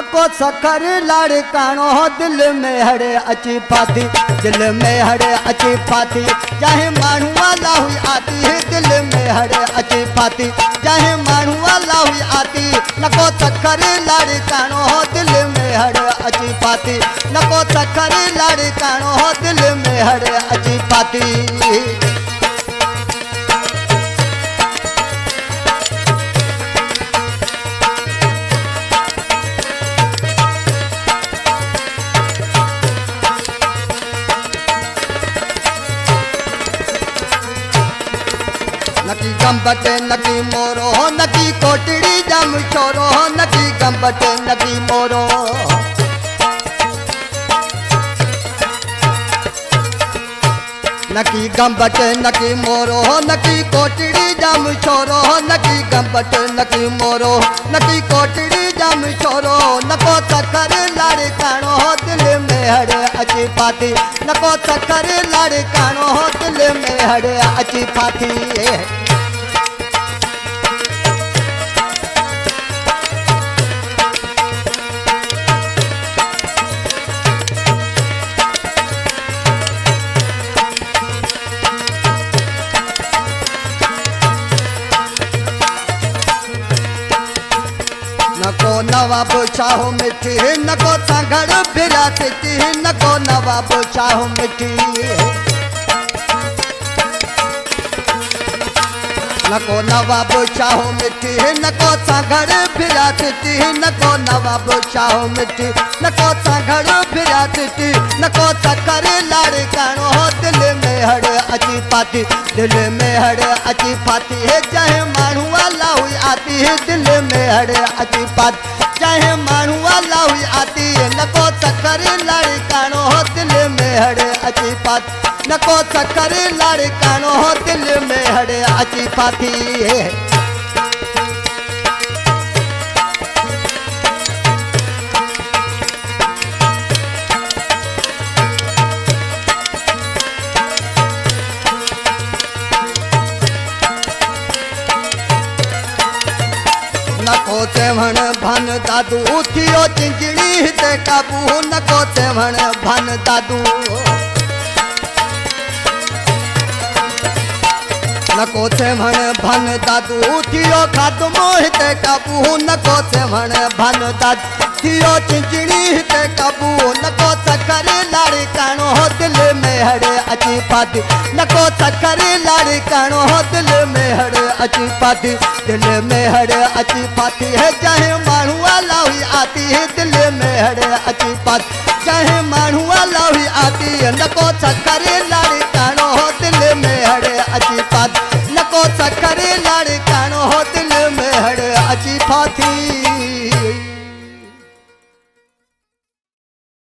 नको सखर लाड़कानो दिल में हड़े अची पाती, दिल में हड़े अची पाती। चाहे मानू वाला हुई आती है दिल में हड़े अची पाती, चाहे मानू वाला हुई आती। नको सखर लाड़कानो दिल में हड़े अची पाती, नको सखर लाड़कानो दिल में हड़े अची पाती। नकी गंबट नकी मोरो नकी कोटड़ी जम छोरो, नकी गंबट नकी मोरो। नकी गंबट नकी मोरो नकी कोटड़ी जम छोरो, नकी गंबट नकी मोरो नकी कोटड़ी जम छोरो। नको सखर लाड़कानो दिल में हड़े अची पाती, नको सखर लाड़कानो दिल में हड़े अची पाती। नको नवाब चाहो मिठी, नको सांगड़ फिरा सिटी, नको नवाब चाहो मिठी। नको नवाब चाहो मिठी, नको सांगड़ फिरा सिटी, नको नवाब चाहो मिठी, नको सांगड़ फिरा सिटी। नको सखर लाड़कानो दिल में हड़े अची पाती, दिल में हड़े अची पाती है। चाहे मानू वाला हुई आती है दिल में हड़े अची पाती, चाहे मानू वाला हुई आती है। नको सखर लाड़कानो दिल में हड़े अची पाती, नको सखर लाड़कानो दिल में हड़े अची पाती है। नको सेवण भन दादू थियो चिंचड़ी हिते काबू, नको सेवण भन दादू। नको सेवण भन दादू थियो खात्मो हिते काबू, नको सेवण भन दादू थियो चिंचड़ी हिते काबू। नको सखर लाड़कानो दिल में हड़े अची पाती, नको सखर लाड़कानो दिल में हड़े अची पाती, दिल में हड़े अची पाती है। चाहे मानू वाला हुई आती है दिल में हड़े अची पाती, चाहे मानू वाला हुई आती है। नको सखर